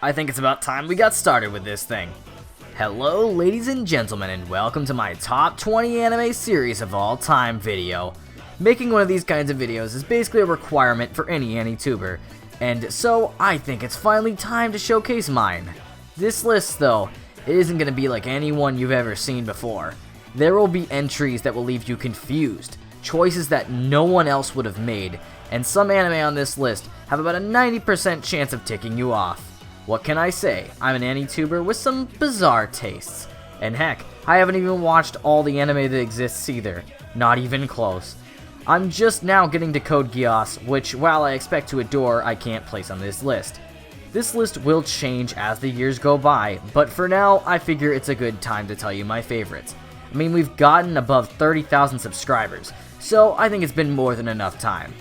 I think it's about time we got started with this thing. Hello ladies and gentlemen, and welcome to my top 20 anime series of all time video. Making one of these kinds of videos is basically a requirement for any AniTuber, and so I think it's finally time to showcase mine. This list though, it isn't going to be like anyone you've ever seen before. There will be entries that will leave you confused, choices that no one else would have made, and some anime on this list have about a 90% chance of ticking you off. What can I say? I'm an AniTuber with some bizarre tastes. And heck, I haven't even watched all the anime that exists either. Not even close. I'm just now getting to Code Geass, which while I expect to adore, I can't place on this list. This list will change as the years go by, but for now, I figure it's a good time to tell you my favorites. I mean, we've gotten above 30,000 subscribers, so I think it's been more than enough time.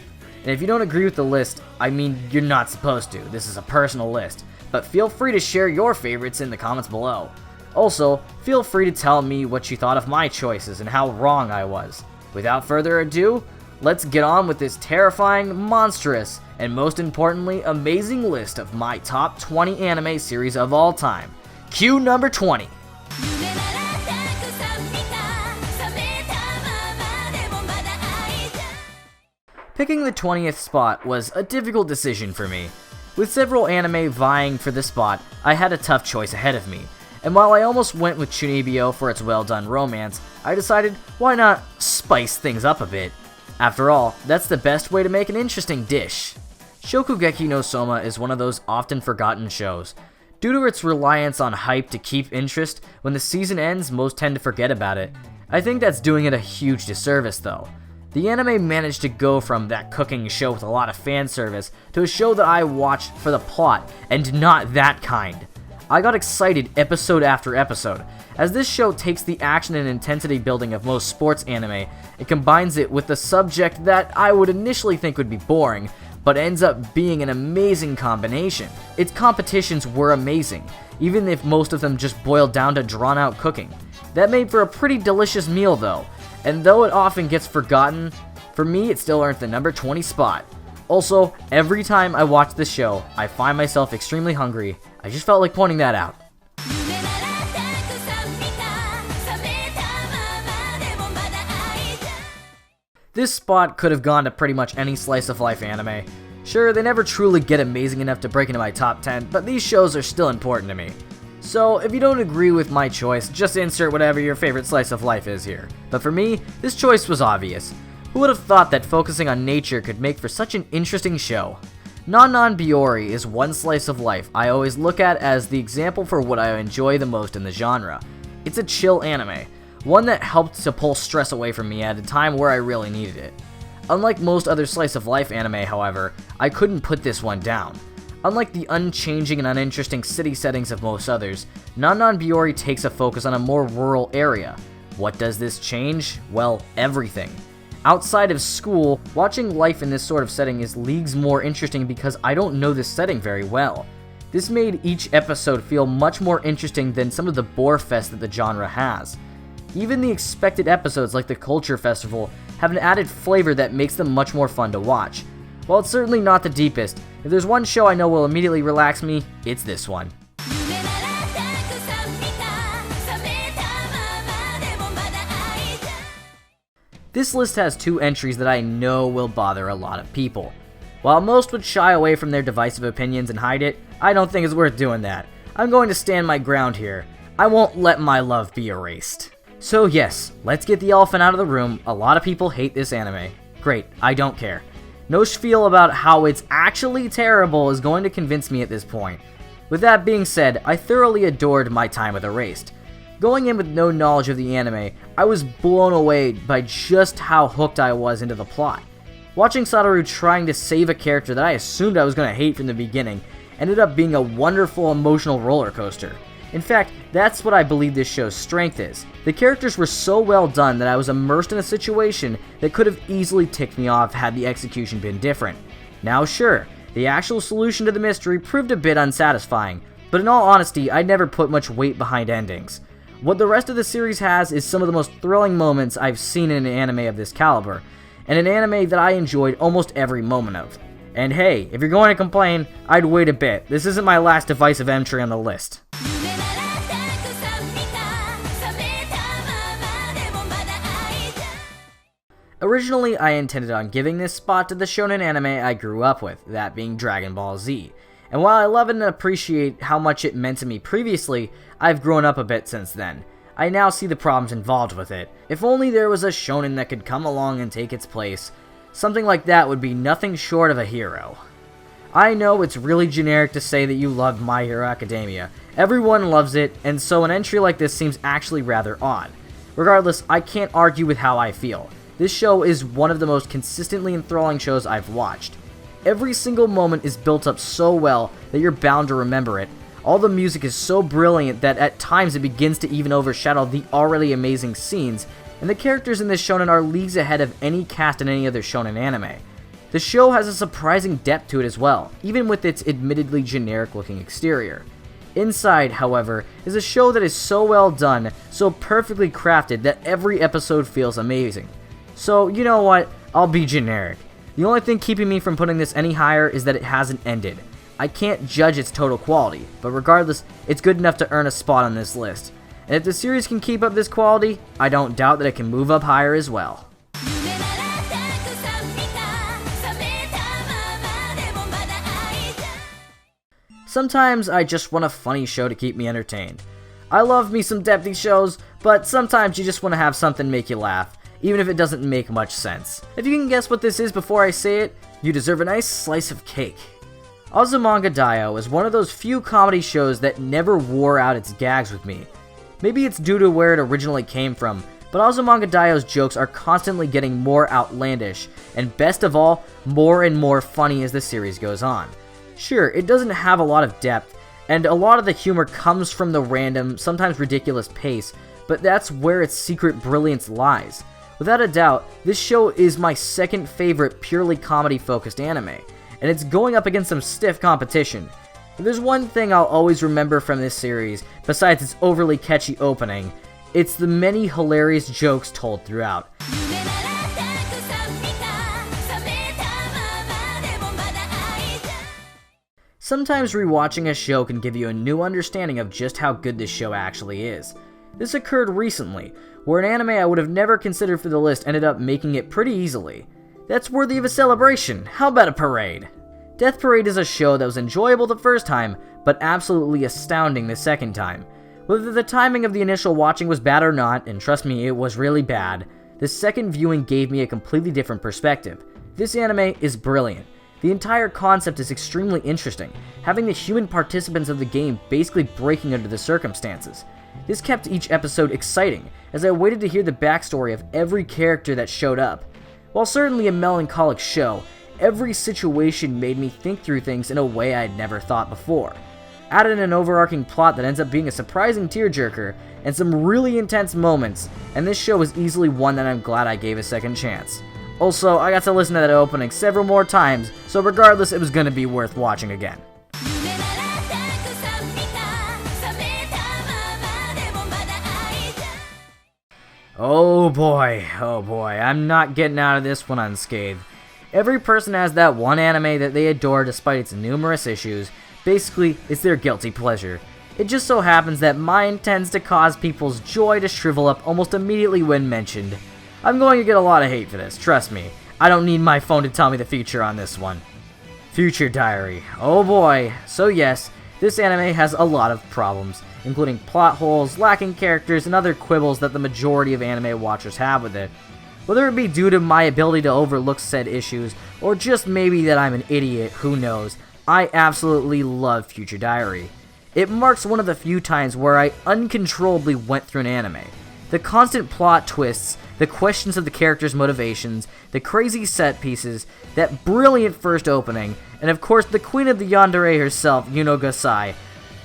And if you don't agree with the list, I mean, you're not supposed to. This is a personal list. But feel free to share your favorites in the comments below. Also, feel free to tell me what you thought of my choices and how wrong I was. Without further ado, let's get on with this terrifying, monstrous, and most importantly, amazing list of my top 20 anime series of all time. Cue number 20. Picking the 20th spot was a difficult decision for me. With several anime vying for the spot, I had a tough choice ahead of me, and while I almost went with Chunibyo for its well-done romance, I decided why not spice things up a bit. After all, that's the best way to make an interesting dish. Shikokugeki no Souma is one of those often forgotten shows. Due to its reliance on hype to keep interest, when the season ends, most tend to forget about it. I think that's doing it a huge disservice though. The anime managed to go from that cooking show with a lot of fan service to a show that I watched for the plot, and not that kind. I got excited episode after episode, as this show takes the action and intensity building of most sports anime and combines it with the subject that I would initially think would be boring, but ends up being an amazing combination. Its competitions were amazing, even if most of them just boiled down to drawn out cooking. That made for a pretty delicious meal though. And though it often gets forgotten, for me it still earned the number 20 spot. Also, every time I watch this show, I find myself extremely hungry. I just felt like pointing that out. This spot could have gone to pretty much any slice of life anime. Sure, they never truly get amazing enough to break into my top 10, but these shows are still important to me. So, if you don't agree with my choice, just insert whatever your favorite slice of life is here. But for me, this choice was obvious. Who would have thought that focusing on nature could make for such an interesting show? Nannan VRE is one slice of life I always look at as the example for what I enjoy the most in the genre. It's a chill anime, one that helped to pull stress away from me at a time where I really needed it. Unlike most other slice of life anime, however, I couldn't put this one down. Unlike the unchanging and uninteresting city settings of most others, Nannan VRE takes a focus on a more rural area. What does this change? Well, everything. Outside of school, watching life in this sort of setting is leagues more interesting because I don't know this setting very well. This made each episode feel much more interesting than some of the bore fest that the genre has. Even the expected episodes like the Culture Festival have an added flavor that makes them much more fun to watch. While it's certainly not the deepest, if there's one show I know will immediately relax me, it's this one. This list has two entries that I know will bother a lot of people. While most would shy away from their divisive opinions and hide it, I don't think it's worth doing that. I'm going to stand my ground here. I won't let my love be erased. So yes, let's get the elephant out of the room. A lot of people hate this anime. Great, I don't care. No spiel about how it's actually terrible is going to convince me at this point. With that being said, I thoroughly adored my time with Erased. Going in with no knowledge of the anime, I was blown away by just how hooked I was into the plot. Watching Satoru trying to save a character that I assumed I was going to hate from the beginning ended up being a wonderful emotional roller coaster. In fact, that's what I believe this show's strength is. The characters were so well done that I was immersed in a situation that could have easily ticked me off had the execution been different. Now sure, the actual solution to the mystery proved a bit unsatisfying, but in all honesty, I never put much weight behind endings. What the rest of the series has is some of the most thrilling moments I've seen in an anime of this caliber, and an anime that I enjoyed almost every moment of. And hey, if you're going to complain, I'd wait a bit. This isn't my last divisive entry on the list. Originally, I intended on giving this spot to the shonen anime I grew up with, that being Dragon Ball Z. And while I love and appreciate how much it meant to me previously, I've grown up a bit since then. I now see the problems involved with it. If only there was a shonen that could come along and take its place, something like that would be nothing short of a hero. I know it's really generic to say that you love My Hero Academia. Everyone loves it, and so an entry like this seems actually rather odd. Regardless, I can't argue with how I feel. This show is one of the most consistently enthralling shows I've watched. Every single moment is built up so well that you're bound to remember it. All the music is so brilliant that at times it begins to even overshadow the already amazing scenes, and the characters in this shonen are leagues ahead of any cast in any other shonen anime. The show has a surprising depth to it as well, even with its admittedly generic looking exterior. Inside, however, is a show that is so well done, so perfectly crafted that every episode feels amazing. So, you know what? I'll be generic. The only thing keeping me from putting this any higher is that it hasn't ended. I can't judge its total quality, but regardless, it's good enough to earn a spot on this list. And if the series can keep up this quality, I don't doubt that it can move up higher as well. Sometimes I just want a funny show to keep me entertained. I love me some depthy shows, but sometimes you just want to have something make you laugh, even if it doesn't make much sense. If you can guess what this is before I say it, you deserve a nice slice of cake. Manga Do is one of those few comedy shows that never wore out its gags with me. Maybe it's due to where it originally came from, but Manga Do's jokes are constantly getting more outlandish, and best of all, more and more funny as the series goes on. Sure, it doesn't have a lot of depth, and a lot of the humor comes from the random, sometimes ridiculous pace, but that's where its secret brilliance lies. Without a doubt, this show is my second favorite purely comedy-focused anime, and it's going up against some stiff competition. If there's one thing I'll always remember from this series, besides its overly catchy opening, it's the many hilarious jokes told throughout. Sometimes rewatching a show can give you a new understanding of just how good this show actually is. This occurred recently, where an anime I would have never considered for the list ended up making it pretty easily. That's worthy of a celebration. How about a parade? Death Parade is a show that was enjoyable the first time, but absolutely astounding the second time. Whether the timing of the initial watching was bad or not, and trust me, it was really bad, the second viewing gave me a completely different perspective. This anime is brilliant. The entire concept is extremely interesting, having the human participants of the game basically breaking under the circumstances. This kept each episode exciting, as I waited to hear the backstory of every character that showed up. While certainly a melancholic show, every situation made me think through things in a way I'd never thought before. Add in an overarching plot that ends up being a surprising tearjerker, and some really intense moments, and this show is easily one that I'm glad I gave a second chance. Also, I got to listen to that opening several more times, so regardless, it was going to be worth watching again. Oh boy, I'm not getting out of this one unscathed. Every person has that one anime that they adore despite its numerous issues. Basically, it's their guilty pleasure. It just so happens that mine tends to cause people's joy to shrivel up almost immediately when mentioned. I'm going to get a lot of hate for this, trust me. I don't need my phone to tell me the future on this one. Future Diary. Oh boy. So yes, this anime has a lot of problems, including plot holes, lacking characters, and other quibbles that the majority of anime watchers have with it. Whether it be due to my ability to overlook said issues, or just maybe that I'm an idiot, who knows, I absolutely love Future Diary. It marks one of the few times where I uncontrollably went through an anime. The constant plot twists, the questions of the characters' motivations, the crazy set pieces, that brilliant first opening, and of course the queen of the yandere herself, Yuno Gasai.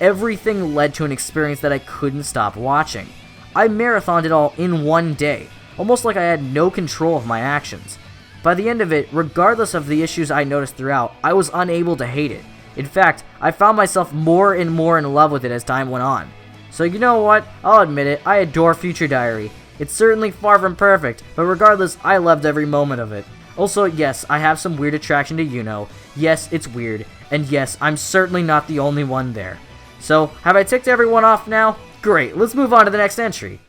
Everything led to an experience that I couldn't stop watching. I marathoned it all in one day, almost like I had no control of my actions. By the end of it, regardless of the issues I noticed throughout, I was unable to hate it. In fact, I found myself more and more in love with it as time went on. So you know what? I'll admit it, I adore Future Diary. It's certainly far from perfect, but regardless, I loved every moment of it. Also, yes, I have some weird attraction to Yuno. Yes, it's weird. And yes, I'm certainly not the only one there. So, have I ticked everyone off now? Great, let's move on to the next entry.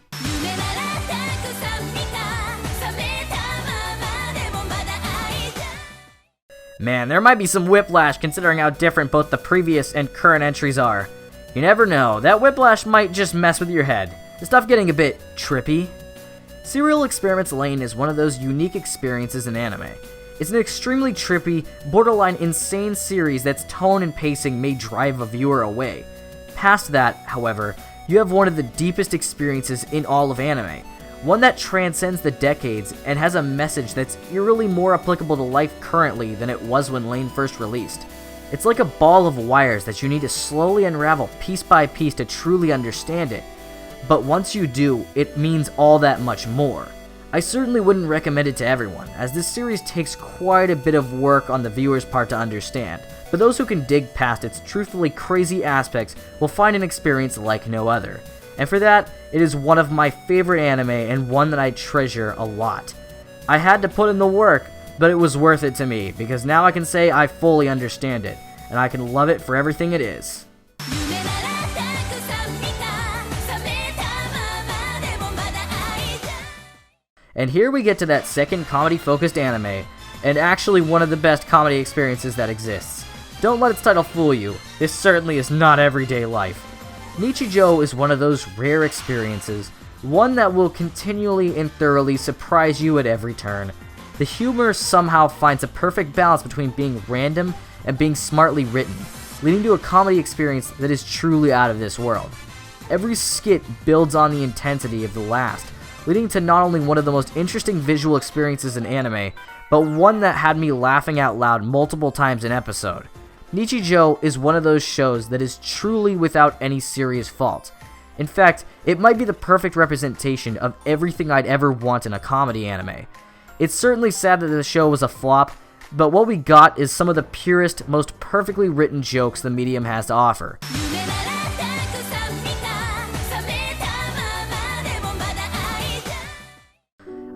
Man, there might be some whiplash considering how different both the previous and current entries are. You never know, that whiplash might just mess with your head. The stuff getting a bit trippy. Serial Experiments Lain is one of those unique experiences in anime. It's an extremely trippy, borderline insane series that's tone and pacing may drive a viewer away. Past that, however, you have one of the deepest experiences in all of anime. One that transcends the decades and has a message that's eerily more applicable to life currently than it was when Lain first released. It's like a ball of wires that you need to slowly unravel piece by piece to truly understand it. But once you do, it means all that much more. I certainly wouldn't recommend it to everyone, as this series takes quite a bit of work on the viewer's part to understand, but those who can dig past its truthfully crazy aspects will find an experience like no other. And for that, it is one of my favorite anime and one that I treasure a lot. I had to put in the work, but it was worth it to me, because now I can say I fully understand it, and I can love it for everything it is. And here we get to that second comedy-focused anime, and actually one of the best comedy experiences that exists. Don't let its title fool you, this certainly is not everyday life. Nichijou is one of those rare experiences, one that will continually and thoroughly surprise you at every turn. The humor somehow finds a perfect balance between being random and being smartly written, leading to a comedy experience that is truly out of this world. Every skit builds on the intensity of the last, leading to not only one of the most interesting visual experiences in anime, but one that had me laughing out loud multiple times an episode. Nichijou is one of those shows that is truly without any serious fault. In fact, it might be the perfect representation of everything I'd ever want in a comedy anime. It's certainly sad that the show was a flop, but what we got is some of the purest, most perfectly written jokes the medium has to offer.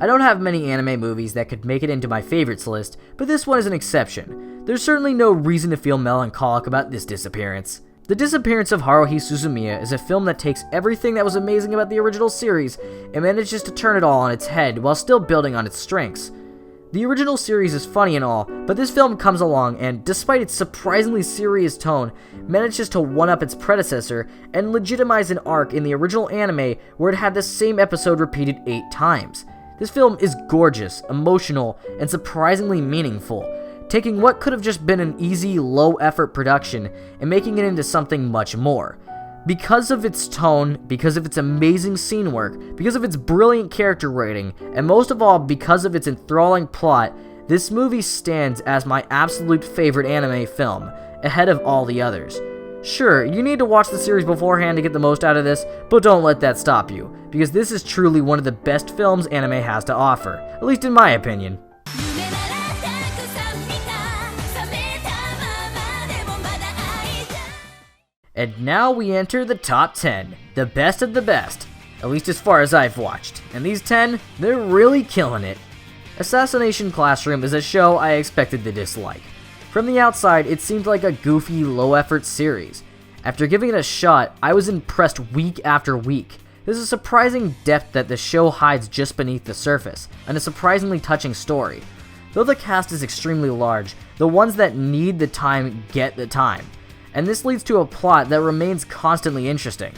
I don't have many anime movies that could make it into my favorites list, but this one is an exception. There's certainly no reason to feel melancholic about this disappearance. The Disappearance of Haruhi Suzumiya is a film that takes everything that was amazing about the original series and manages to turn it all on its head while still building on its strengths. The original series is funny and all, but this film comes along and, despite its surprisingly serious tone, manages to one-up its predecessor and legitimize an arc in the original anime where it had the same episode repeated 8 times. This film is gorgeous, emotional, and surprisingly meaningful, taking what could have just been an easy, low-effort production and making it into something much more. Because of its tone, because of its amazing scene work, because of its brilliant character writing, and most of all because of its enthralling plot, this movie stands as my absolute favorite anime film, ahead of all the others. Sure, you need to watch the series beforehand to get the most out of this, but don't let that stop you, because this is truly one of the best films anime has to offer, at least in my opinion. And now we enter the top 10, the best of the best, at least as far as I've watched, and these 10, they're really killing it. Assassination Classroom is a show I expected to dislike. From the outside, it seemed like a goofy, low-effort series. After giving it a shot, I was impressed week after week. There's a surprising depth that the show hides just beneath the surface, and a surprisingly touching story. Though the cast is extremely large, the ones that need the time get the time, and this leads to a plot that remains constantly interesting.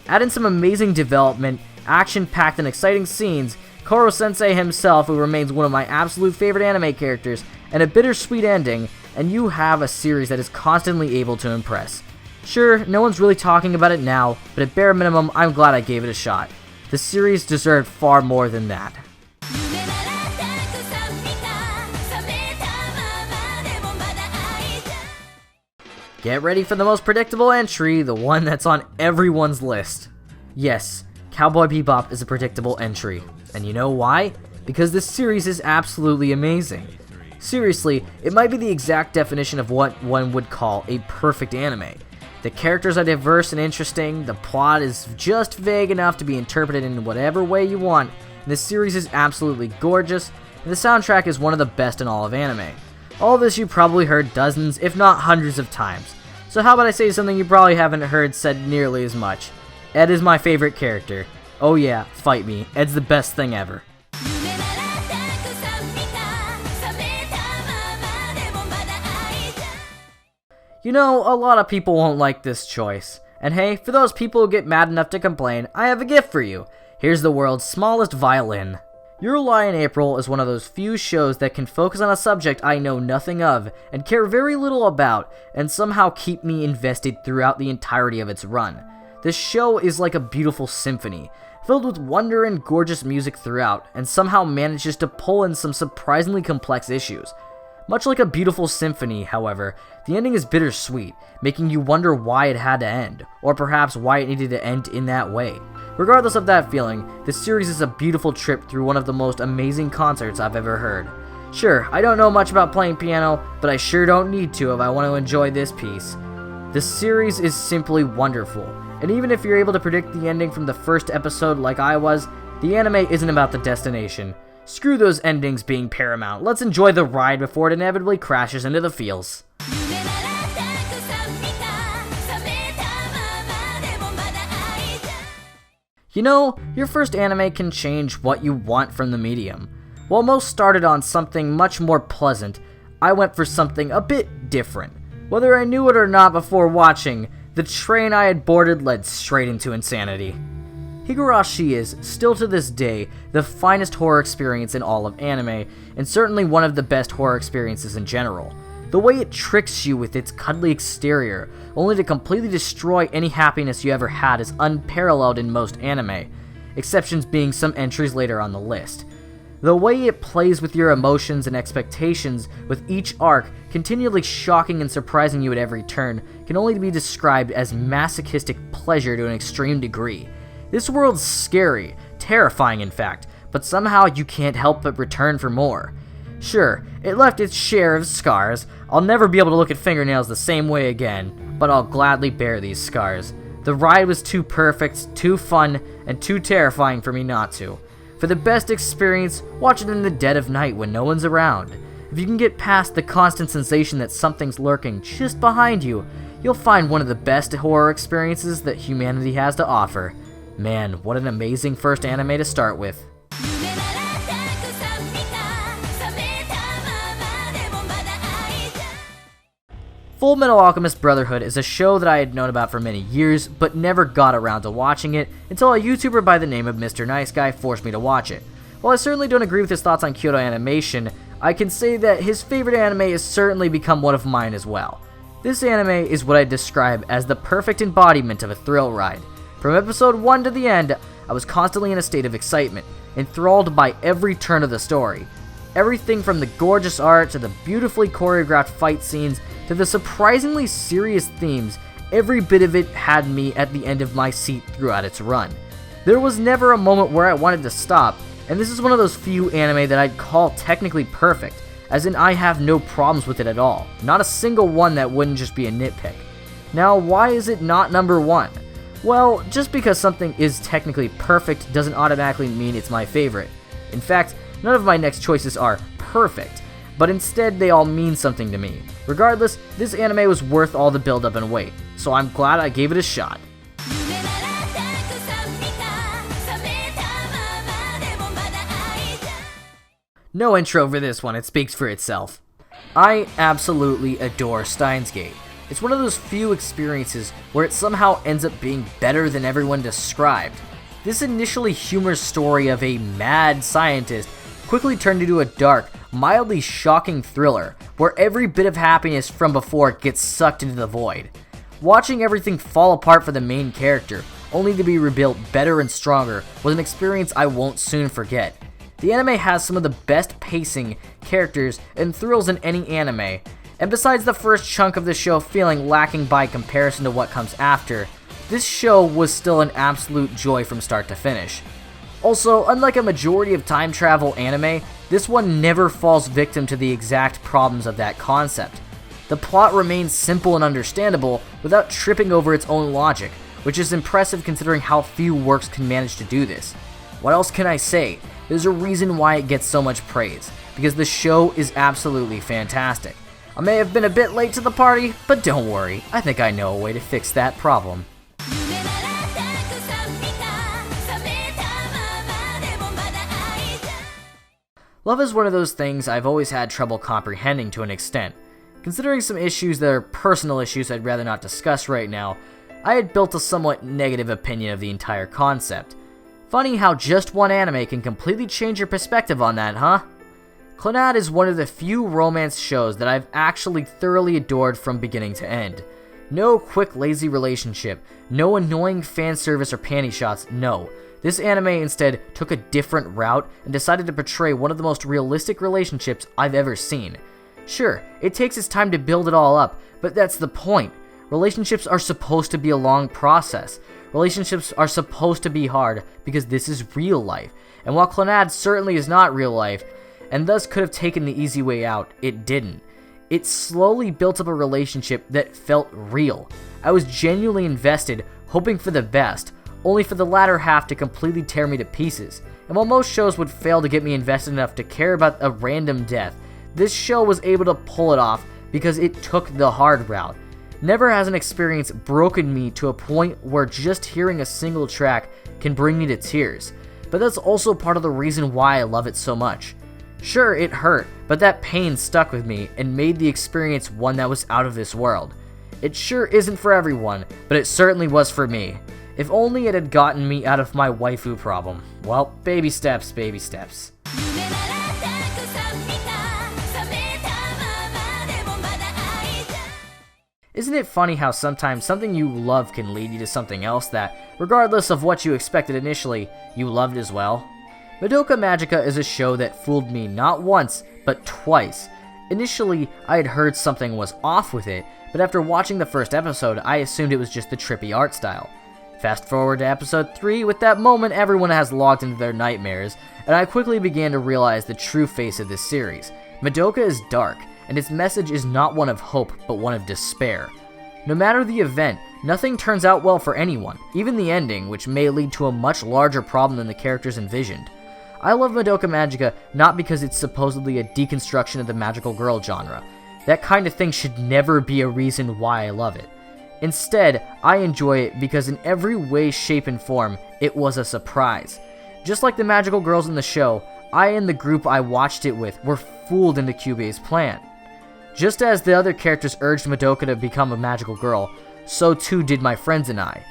Add in some amazing development, action-packed and exciting scenes, Koro-sensei himself, who remains one of my absolute favorite anime characters, and a bittersweet ending, and you have a series that is constantly able to impress. Sure, no one's really talking about it now, but at bare minimum, I'm glad I gave it a shot. The series deserved far more than that. Get ready for the most predictable entry, the one that's on everyone's list. Yes, Cowboy Bebop is a predictable entry. And you know why? Because this series is absolutely amazing. Seriously, it might be the exact definition of what one would call a perfect anime. The characters are diverse and interesting, the plot is just vague enough to be interpreted in whatever way you want, and the series is absolutely gorgeous, and the soundtrack is one of the best in all of anime. All of this you probably heard dozens, if not hundreds of times. So how about I say something you probably haven't heard said nearly as much. Ed is my favorite character. Oh yeah, fight me. Ed's the best thing ever. You know, a lot of people won't like this choice. And hey, for those people who get mad enough to complain, I have a gift for you. Here's the world's smallest violin. Your Lie in April is one of those few shows that can focus on a subject I know nothing of and care very little about, and somehow keep me invested throughout the entirety of its run. This show is like a beautiful symphony, filled with wonder and gorgeous music throughout, and somehow manages to pull in some surprisingly complex issues. Much like a beautiful symphony, however, the ending is bittersweet, making you wonder why it had to end, or perhaps why it needed to end in that way. Regardless of that feeling, this series is a beautiful trip through one of the most amazing concerts I've ever heard. Sure, I don't know much about playing piano, but I sure don't need to if I want to enjoy this piece. The series is simply wonderful, and even if you're able to predict the ending from the first episode like I was, the anime isn't about the destination. Screw those endings being paramount, let's enjoy the ride before it inevitably crashes into the feels. You know, your first anime can change what you want from the medium. While most started on something much more pleasant, I went for something a bit different. Whether I knew it or not before watching, the train I had boarded led straight into insanity. Higurashi is, still to this day, the finest horror experience in all of anime, and certainly one of the best horror experiences in general. The way it tricks you with its cuddly exterior, only to completely destroy any happiness you ever had, is unparalleled in most anime, exceptions being some entries later on the list. The way it plays with your emotions and expectations with each arc, continually shocking and surprising you at every turn, can only be described as masochistic pleasure to an extreme degree. This world's scary, terrifying in fact, but somehow you can't help but return for more. Sure, it left its share of scars. I'll never be able to look at fingernails the same way again, but I'll gladly bear these scars. The ride was too perfect, too fun, and too terrifying for me not to. For the best experience, watch it in the dead of night when no one's around. If you can get past the constant sensation that something's lurking just behind you, you'll find one of the best horror experiences that humanity has to offer. Man, what an amazing first anime to start with. Full Metal Alchemist Brotherhood is a show that I had known about for many years, but never got around to watching it until a YouTuber by the name of Mr. Nice Guy forced me to watch it. While I certainly don't agree with his thoughts on Kyoto Animation, I can say that his favorite anime has certainly become one of mine as well. This anime is what I describe as the perfect embodiment of a thrill ride. From episode 1 to the end, I was constantly in a state of excitement, enthralled by every turn of the story. Everything from the gorgeous art to the beautifully choreographed fight scenes to the surprisingly serious themes, every bit of it had me at the end of my seat throughout its run. There was never a moment where I wanted to stop, and this is one of those few anime that I'd call technically perfect, as in I have no problems with it at all, not a single one that wouldn't just be a nitpick. Now, why is it not number 1? Well, just because something is technically perfect doesn't automatically mean it's my favorite. In fact, none of my next choices are perfect, but instead they all mean something to me. Regardless, this anime was worth all the build-up and wait, so I'm glad I gave it a shot. No intro for this one, it speaks for itself. I absolutely adore Steins Gate. It's one of those few experiences where it somehow ends up being better than everyone described. This initially humorous story of a mad scientist quickly turned into a dark, mildly shocking thriller, where every bit of happiness from before gets sucked into the void. Watching everything fall apart for the main character, only to be rebuilt better and stronger, was an experience I won't soon forget. The anime has some of the best pacing, characters, and thrills in any anime, and besides the first chunk of the show feeling lacking by comparison to what comes after, this show was still an absolute joy from start to finish. Also, unlike a majority of time travel anime, this one never falls victim to the exact problems of that concept. The plot remains simple and understandable without tripping over its own logic, which is impressive considering how few works can manage to do this. What else can I say? There's a reason why it gets so much praise, because the show is absolutely fantastic. I may have been a bit late to the party, but don't worry, I think I know a way to fix that problem. Love is one of those things I've always had trouble comprehending to an extent. Considering some issues that are personal issues I'd rather not discuss right now, I had built a somewhat negative opinion of the entire concept. Funny how just one anime can completely change your perspective on that, huh? Clannad is one of the few romance shows that I've actually thoroughly adored from beginning to end. No quick lazy relationship, no annoying fan service or panty shots, no. This anime instead took a different route and decided to portray one of the most realistic relationships I've ever seen. Sure, it takes its time to build it all up, but that's the point. Relationships are supposed to be a long process. Relationships are supposed to be hard because this is real life. And while Clannad certainly is not real life, and thus could have taken the easy way out, it didn't. It slowly built up a relationship that felt real. I was genuinely invested, hoping for the best, only for the latter half to completely tear me to pieces. And while most shows would fail to get me invested enough to care about a random death, this show was able to pull it off because it took the hard route. Never has an experience broken me to a point where just hearing a single track can bring me to tears, but that's also part of the reason why I love it so much. Sure, it hurt, but that pain stuck with me and made the experience one that was out of this world. It sure isn't for everyone, but it certainly was for me. If only it had gotten me out of my waifu problem. Well, baby steps, baby steps. Isn't it funny how sometimes something you love can lead you to something else that, regardless of what you expected initially, you loved as well? Madoka Magica is a show that fooled me not once, but twice. Initially, I had heard something was off with it, but after watching the first episode, I assumed it was just the trippy art style. Fast forward to episode 3, with that moment everyone has logged into their nightmares, and I quickly began to realize the true face of this series. Madoka is dark, and its message is not one of hope, but one of despair. No matter the event, nothing turns out well for anyone, even the ending, which may lead to a much larger problem than the characters envisioned. I love Madoka Magica not because it's supposedly a deconstruction of the magical girl genre. That kind of thing should never be a reason why I love it. Instead, I enjoy it because in every way, shape, and form, it was a surprise. Just like the magical girls in the show, I and the group I watched it with were fooled into Kyubei's plan. Just as the other characters urged Madoka to become a magical girl, so too did my friends and I.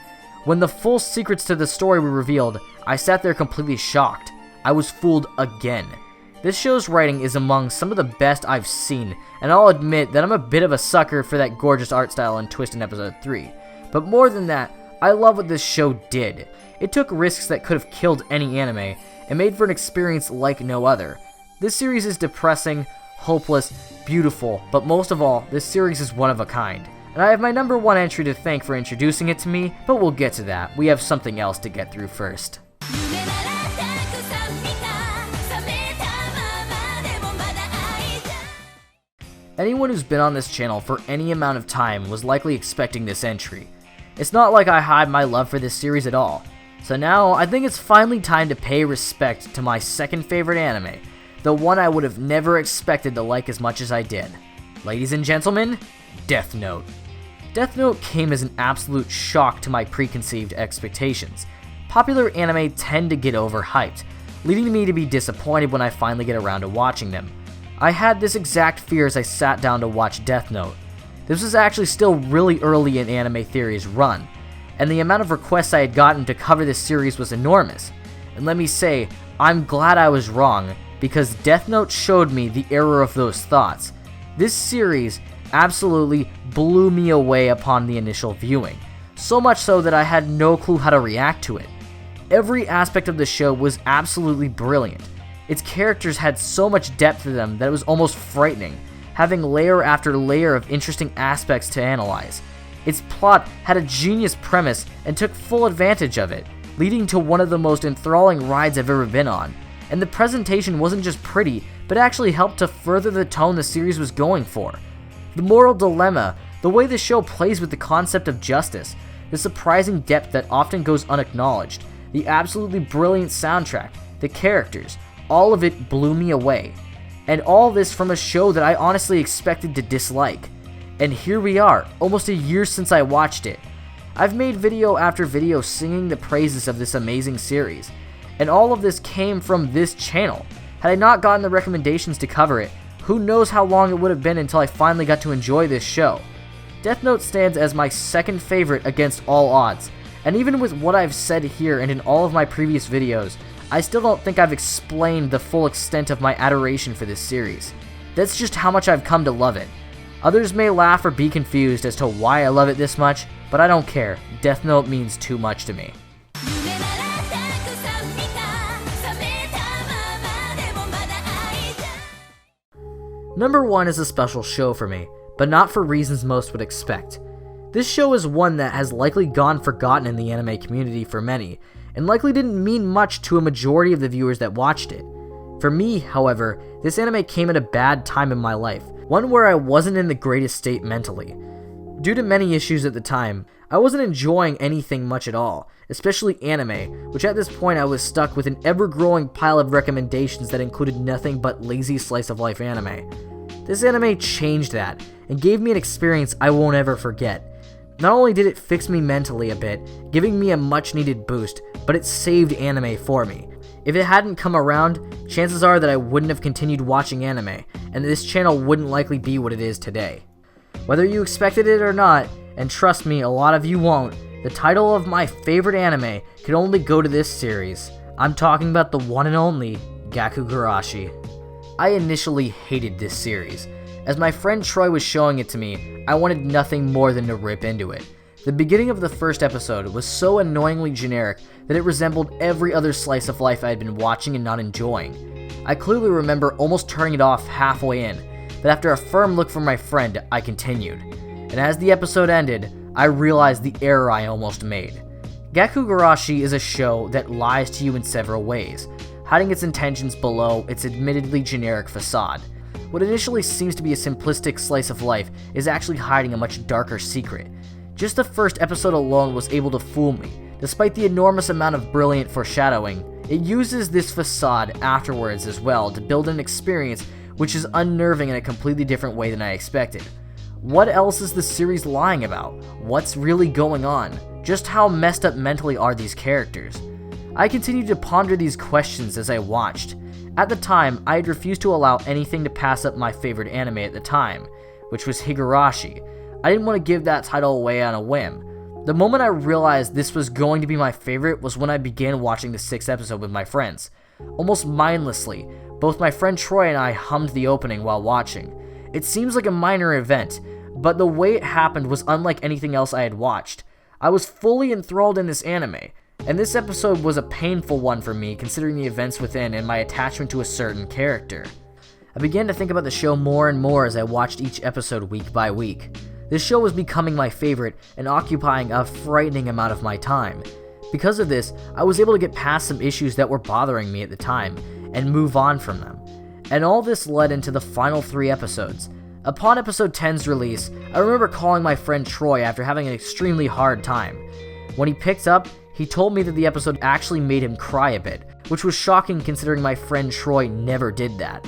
When the full secrets to the story were revealed, I sat there completely shocked. I was fooled again. This show's writing is among some of the best I've seen, and I'll admit that I'm a bit of a sucker for that gorgeous art style and twist in episode 3. But more than that, I love what this show did. It took risks that could have killed any anime, and made for an experience like no other. This series is depressing, hopeless, beautiful, but most of all, this series is one of a kind. And I have my number 1 entry to thank for introducing it to me, but we'll get to that. We have something else to get through first. Anyone who's been on this channel for any amount of time was likely expecting this entry. It's not like I hide my love for this series at all. So now, I think it's finally time to pay respect to my second favorite anime, the one I would have never expected to like as much as I did. Ladies and gentlemen, Death Note. Death Note came as an absolute shock to my preconceived expectations. Popular anime tend to get overhyped, leading me to be disappointed when I finally get around to watching them. I had this exact fear as I sat down to watch Death Note. This was actually still really early in Anime Theory's run, and the amount of requests I had gotten to cover this series was enormous. And let me say, I'm glad I was wrong, because Death Note showed me the error of those thoughts. This series absolutely blew me away upon the initial viewing, so much so that I had no clue how to react to it. Every aspect of the show was absolutely brilliant. Its characters had so much depth to them that it was almost frightening, having layer after layer of interesting aspects to analyze. Its plot had a genius premise and took full advantage of it, leading to one of the most enthralling rides I've ever been on. And the presentation wasn't just pretty, but actually helped to further the tone the series was going for. The moral dilemma, the way the show plays with the concept of justice, the surprising depth that often goes unacknowledged, the absolutely brilliant soundtrack, the characters, all of it blew me away. And all this from a show that I honestly expected to dislike. And here we are, almost a year since I watched it. I've made video after video singing the praises of this amazing series, and all of this came from this channel. Had I not gotten the recommendations to cover it, who knows how long it would have been until I finally got to enjoy this show. Death Note stands as my second favorite against all odds, and even with what I've said here and in all of my previous videos, I still don't think I've explained the full extent of my adoration for this series. That's just how much I've come to love it. Others may laugh or be confused as to why I love it this much, but I don't care. Death Note means too much to me. Number 1 is a special show for me, but not for reasons most would expect. This show is one that has likely gone forgotten in the anime community for many, and likely didn't mean much to a majority of the viewers that watched it. For me, however, this anime came at a bad time in my life, one where I wasn't in the greatest state mentally. Due to many issues at the time, I wasn't enjoying anything much at all, especially anime, which at this point I was stuck with an ever-growing pile of recommendations that included nothing but lazy slice-of-life anime. This anime changed that, and gave me an experience I won't ever forget. Not only did it fix me mentally a bit, giving me a much-needed boost, but it saved anime for me. If it hadn't come around, chances are that I wouldn't have continued watching anime, and this channel wouldn't likely be what it is today. Whether you expected it or not, and trust me, a lot of you won't, the title of my favorite anime could only go to this series. I'm talking about the one and only Gakou Gurashi. I initially hated this series. As my friend Troy was showing it to me, I wanted nothing more than to rip into it. The beginning of the first episode was so annoyingly generic that it resembled every other slice of life I had been watching and not enjoying. I clearly remember almost turning it off halfway in, but after a firm look from my friend, I continued. And as the episode ended, I realized the error I almost made. Gakou Gurashi is a show that lies to you in several ways, hiding its intentions below its admittedly generic facade. What initially seems to be a simplistic slice of life is actually hiding a much darker secret. Just the first episode alone was able to fool me. Despite the enormous amount of brilliant foreshadowing, it uses this facade afterwards as well to build an experience which is unnerving in a completely different way than I expected. What else is the series lying about? What's really going on? Just how messed up mentally are these characters? I continued to ponder these questions as I watched. At the time, I had refused to allow anything to pass up my favorite anime at the time, which was Higurashi. I didn't want to give that title away on a whim. The moment I realized this was going to be my favorite was when I began watching the 6th episode with my friends. Almost mindlessly, both my friend Troy and I hummed the opening while watching. It seems like a minor event, but the way it happened was unlike anything else I had watched. I was fully enthralled in this anime, and this episode was a painful one for me considering the events within and my attachment to a certain character. I began to think about the show more and more as I watched each episode week by week. This show was becoming my favorite and occupying a frightening amount of my time. Because of this, I was able to get past some issues that were bothering me at the time and move on from them. And all this led into the final 3 episodes. Upon episode 10's release, I remember calling my friend Troy after having an extremely hard time. When he picked up, he told me that the episode actually made him cry a bit, which was shocking considering my friend Troy never did that.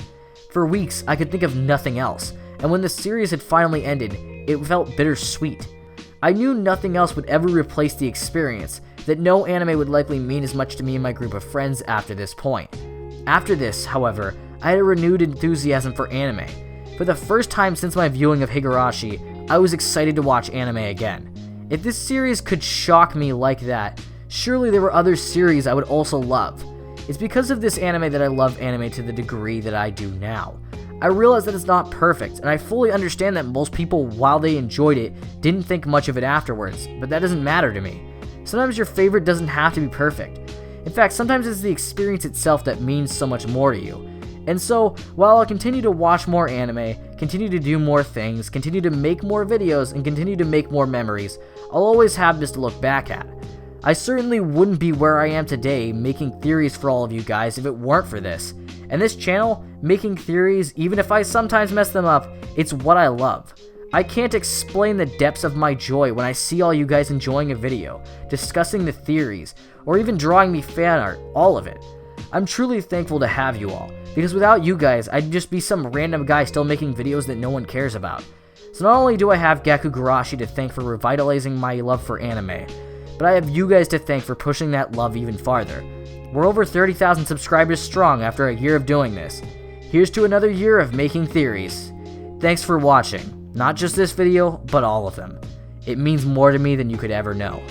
For weeks, I could think of nothing else, and when the series had finally ended, it felt bittersweet. I knew nothing else would ever replace the experience, that no anime would likely mean as much to me and my group of friends after this point. After this, however, I had a renewed enthusiasm for anime. For the first time since my viewing of Higurashi, I was excited to watch anime again. If this series could shock me like that, surely there were other series I would also love. It's because of this anime that I love anime to the degree that I do now. I realize that it's not perfect, and I fully understand that most people, while they enjoyed it, didn't think much of it afterwards, but that doesn't matter to me. Sometimes your favorite doesn't have to be perfect. In fact, sometimes it's the experience itself that means so much more to you. And so, while I'll continue to watch more anime, continue to do more things, continue to make more videos, and continue to make more memories, I'll always have this to look back at. I certainly wouldn't be where I am today making theories for all of you guys if it weren't for this. And this channel, making theories, even if I sometimes mess them up, it's what I love. I can't explain the depths of my joy when I see all you guys enjoying a video, discussing the theories, or even drawing me fan art, all of it. I'm truly thankful to have you all, because without you guys, I'd just be some random guy still making videos that no one cares about. So not only do I have Gakou Gurashi to thank for revitalizing my love for anime, but I have you guys to thank for pushing that love even farther. We're over 30,000 subscribers strong after a year of doing this. Here's to another year of making theories. Thanks for watching, not just this video, but all of them. It means more to me than you could ever know.